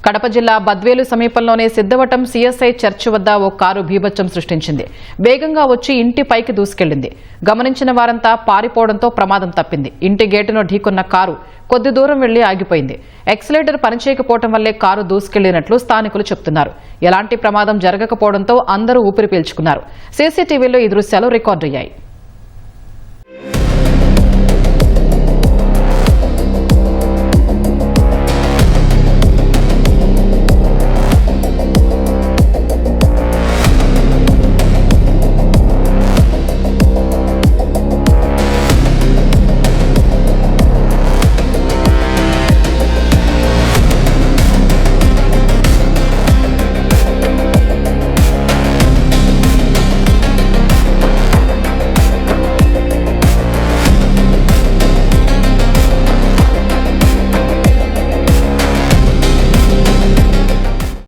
కడప జిల్లా బద్వేలు సమీపంలోనే Siddhavatam CSI church వద్ద ఓ కారు బీభత్సం సృష్టించింది. వేగంగా వచ్చి ఇంటి పైకి దూసుకెళ్లింది. గమనించిన వారంతా పారిపోవడంతో ప్రమాదం తప్పింది. ఇంటి గేటును ఢీకొన్న కారు కొద్ది దూరం వెళ్లి ఆగిపోయింది. ఎక్సిలేటర్ పనిచేయకపోవడం వల్లే కారు దూసుకెళ్లినట్లు స్థానికులు చెబుతున్నారు. ఎలాంటి ప్రమాదం జరగకపోవడంతో అందరూ ఊపిరి పీల్చుకున్నారు. సీసీటీవీలో ఈ దృశ్యాలు రికార్డయ్యాయి.